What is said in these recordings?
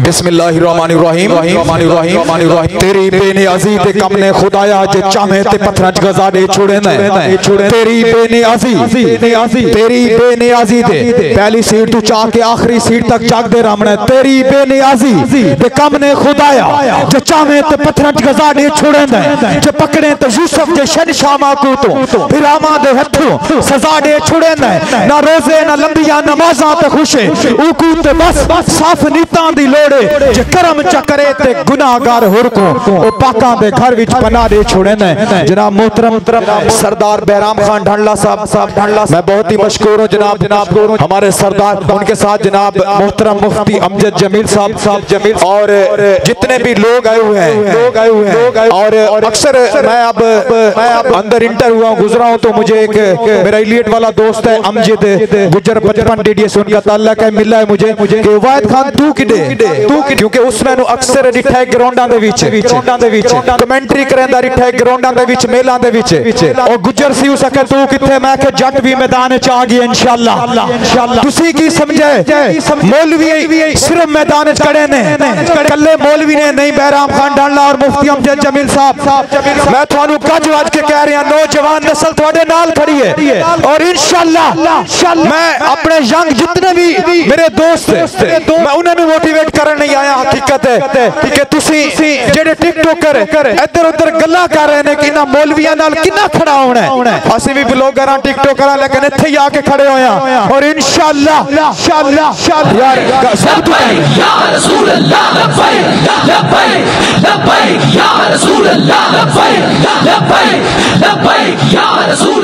बिस्मिल्लाहिर्रहमानिर्रहीम। तेरी बेनियाज़ी ते कम ने खुदाया जो चाहे ते पत्थर गजा दे छोड़े तेरी बेनियाज़ी ते पहली सीट तू चाह के आखिरी सीट तक जाग दे रामने तेरी बेनियाज़ी ते कम ने खुदाया जो चाहे ते पत्थर गजा दे छोड़े जो पकड़े तो यूसुफ जे शहंशाह माकू तो फिरामा दे हथों सजा दे छोड़े ना रोजे ना लंबिया नमाज़ां ते खुशे उकू ते बस साफ नीतां दी लोड़े जे करम चकरे ते गुनाहगार हुर को ओ पाकां दे घर विच पनाह दे छोड़े ने। जनाब मोहतरम सरदार बहराम खान ढांडला साहब मैं बहुत ही मशकूर हूं जनाब हमारे सरदार उनके साथ जनाब मोहतरम मुफ्ती अमजद जमील साहब और जितने भी लोग आए हुए हैं और अक्सर मैं अब अंदर इंटर हुआ गुजरा हूं तो मुझे एक मेरा इलियट वाला दोस्त है अमजद गुजर बचपन डीडीएस उनका ताल्लुक है मिला है मुझे कि वाहिद खान तू किडे क्योंकि उसमें अक्सर रिठा है ग्राउंडां दे विच कमेंटरी करंदा रिठा है ग्राउंडां दे विच मेलां दे विच और गुजर सी सके तू किथे मैं के जट भी मैदान च आ गया इंशाअल्लाह तुसी की समझे मौलवी सिर्फ मैदान च खड़े ने कल्ले मौलवी ने नहीं बहराम खान ढांडला और मुफ्ती अमजद जमील साहब मैं थानू गज वज के कह रहा नौजवान नस्ल तुहाडे नाल खड़ी है और इंशाअल्लाह मैं अपने यंग जितने भी मेरे दोस्त मैं उन्हें मोटिवेट करने नहीं आया हकीकत है कि तुसी जेडे टिकटॉकर इधर उधर गल्ला कर रहे ने कि ना मौलवियां नाल कितना खड़ा होना है असि भी ब्लॉगर हां टिकटॉकर हां लेकिन इत्थे ही आके खड़े होया और इंशाअल्लाह यार सब तो या रसूल अल्लाह लब्बैक या रसूल अल्लाह लब्बैक या रसूल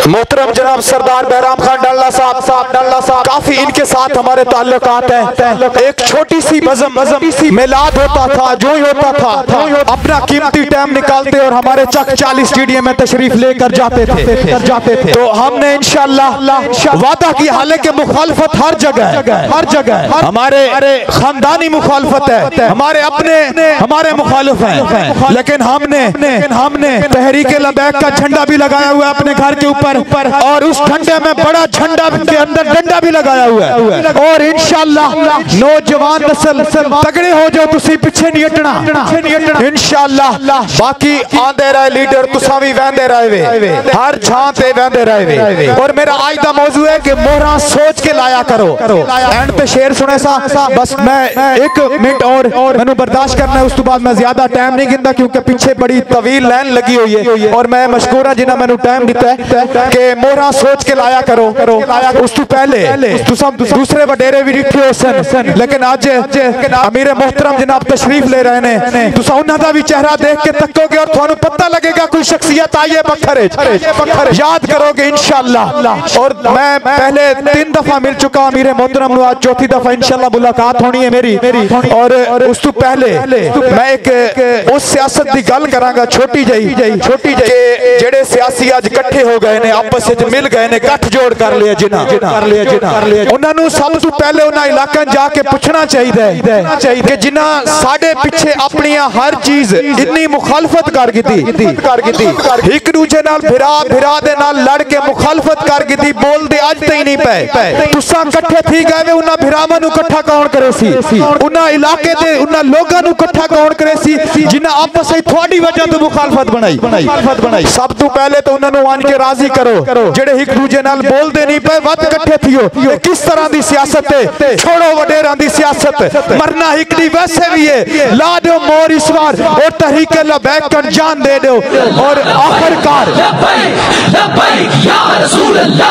मोहतरम जनाब सरदार बहराम खान ढांडला साहब काफी इनके साथ हमारे ताल्लुकात हैं। एक छोटी सी बज़म मिलाद होता था जो ही होता था अपना कीमती टाइम निकालते और हमारे चक 40 स्टेडियम में तशरीफ लेकर जाते थे तो हमने इंशाअल्लाह वादा की हालांकि मुखालफत हर जगह हमारे खानदानी मुखालफत है हमारे अपने हमारे मुखालिफ हैं लेकिन हमने तहरीक लबैक का झंडा भी लगाया हुआ है अपने घर के ऊपर और उस झंडे में बड़ा झंडा के अंदर डंडा भी लगाया हुआ है और इंशाअल्लाह नौजवान नस्ल तगड़े हो जाओ तुसी पीछे नहीं हटना इंशाअल्लाह बाकी आंदे रहे लीडर तुसा भी वहंदे रहे हर छां ते वहंदे रहे और मेरा आज दा मौजू है कि मोहरा सोच के लाया करो एंड पे शेर सुने सा बस मैं 1 मिनट और मैंने बर्दाश्त करना है उस तो बाद मैं ज्यादा टाइम नहीं गिनता क्योंकि पीछे बड़ी तवील लाइन लगी हुई है और मैं मशकूर हां जिन्हें मैंने टाइम दिता है कि मोहरा सोच के लाया करो उस तो पहले दूसरे वडेरे भी डिठे हो सन लेकिन आज अमीर मोहतरम जनाब तशरीफ ले रहे ने तुसा उन्हां दा भी चेहरा देख के तकोगे और थानू पता लगेगा कोई शख्सियत आई है बखरे याद करोगे इंशाअल्लाह और मैं पहले 3 दफा मिल चुका अमीर मोहतरम नु आज चौथी दफा इंशाअल्लाह मुलाकात होनी है मेरी और उस तो पहले मैं एक उस सियासत दी गल करांगा छोटी जही जेड़े सियासी आज इकट्ठे हो गए ने आपस विच मिल गए ने गठ जोड़ कर लिया जिन्हां उन्हां नु सब तो पहले उन्हां इलाके जाके पूछना चाहिए कि जिन्हां साडे पीछे अपनी हर चीज इतनी मुखालफत कर दी एक दूजे नाल भिरा दे नाल लड़ के मुखालफत कर दी बोल दे आज तई नहीं पे तुसा इकट्ठे थी गए उन्हां भिरावां नु इकट्ठा कौन करे सी उन्हां इलाके दे उन्हां लोगां नु इकट्ठा कौन करे सी जिन्हां आपस में थोड़ी वजह तो मुखालफत बनाई सब तो पहले तो उन्हां नु आन के राजी करो जेड़े एक दूजे नाल बोल दे नहीं पे वत इकट्ठे थियो किस तरह दी सियासत है छोड़ो वडेरां दी सियासत मरना हिकड़ी वैसे भी है ला दो मोर इस बार और तहरीक लबैक का जान दे दो और आखिरकार लब्बैक या रसूल अल्लाह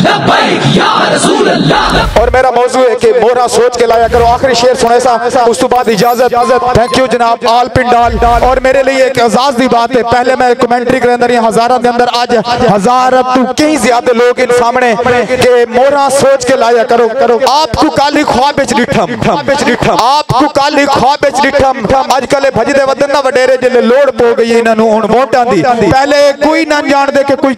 लब्बैक या रसूल अल्लाह और मेरा मौजू है कि मोहरा सोच के लाया करो आखिरी शेर सुने सा उस तो बाद इजाजत थैंक यू जनाब आल पिंडाल और मेरे लिए एक एजाज दी बात है पहले मैं कमेंटरी के अंदर हजारों के अंदर आज हजार तो कई ज्यादा लोग इन सामने के मोहरा सोच के लाया करो आपको काली ख्वाब बेच डिठम आपको काली ख्वाब बेच डिठम आजकल भजदे वदन ना वडेरे जिले लोड़ पो गई इन्हां नु हुण वोटां दी पहले कोई ना जान दे के कोई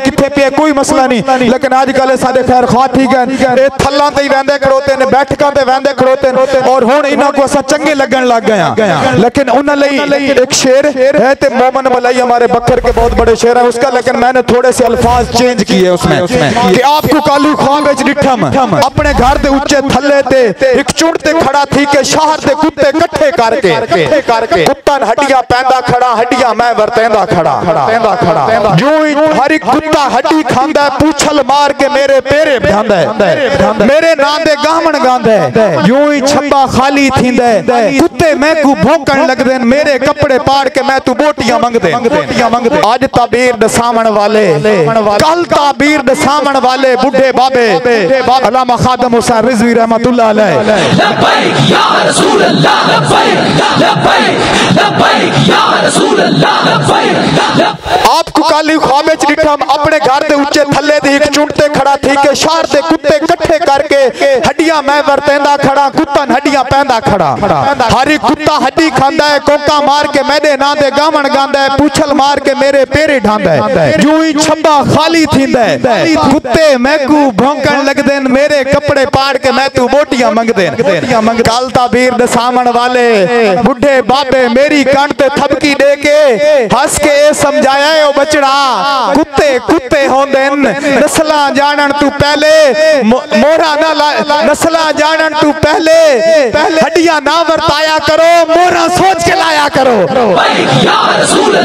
किथे पे कोई मसला नहीं लेकिन आजकल साडे खैर खा ठीक है ए थल्लां ते ही वंदे खड़ोते ने, बैठकां ते वहंदे खड़ोते ने, और हुण इन्हां को असां चंगे लगन लग गए। लेकिन उन्हां लई एक शेर है ते मोमन मलाई हमारे बकर के बहुत बड़े शेर है उसका, लेकिन मैंने थोड़े से अल्फाज चेंज किए उसमें कि आपको कालू ख्वाब विच डिठम अपने घर दे उच्चे थल्ले ते एक चुंड ते खड़ा थी के शहर दे कुत्ते इकट्ठे करके कुत्ता हड्डियां पैंदा खड़ा, हड्डियां मैं वरतेंदा खड़ा। यूं ही हर एक कुत्ता हड्डी खांदा है, पूछल मार के मेरे पेरे बंधा है, मेरे नाम दे गामन गांदा है। यूं ही छब्बा खाली थींदा है, कुत्ते मैं को भौंकण लगदे, मेरे कपड़े पाड़ के मैं तू बोटियां मंगदे। आज ताबीर दसामण वाले, कल ताबीर दसामण वाले बुढ़े बाबे अल्लामा खादम हुसैन रिजवी रहमतुल्लाह अलैह। लब्बैक या रसूल अल्लाह, लब्बैक लब्बैक लब्बैक या रसूल अल्लाह, लब्बैक। आपको काली ख्वाब विच डिठम अपने घर दे उच्चे थल्ले दी एक चुंड ते खड़ा थी के शहर दे कुत्ते इकट्ठे करके हड्डियां मैं वरतेंदा खड़ा, कुत्ता हड्डियां पैंदा खड़ा। हर एक कुत्ता हड्डी खांदा है, कोका मार के मेरे नां दे गावण गांदा है, पूछल मार के मेरे पेरे ढांदा है। यूं ही छब्बा खाली थींदा है, कुत्ते मैं को भौंकण लगदे, मेरे कपड़े पाड़ के मैं तू बोटियां मंगदे। कल ताबीर दसामण वाले बुढ़े बाबे मेरी कान ते थपकी दे के हंस के समझाया ओ बचड़ा, कुत्ते होंदे नस्लां जानन तू पहले, मोहरा ना नस्लां जानन तू पहले हड्डियां ना वरताया करो, मोहरा सोच के लाया करो।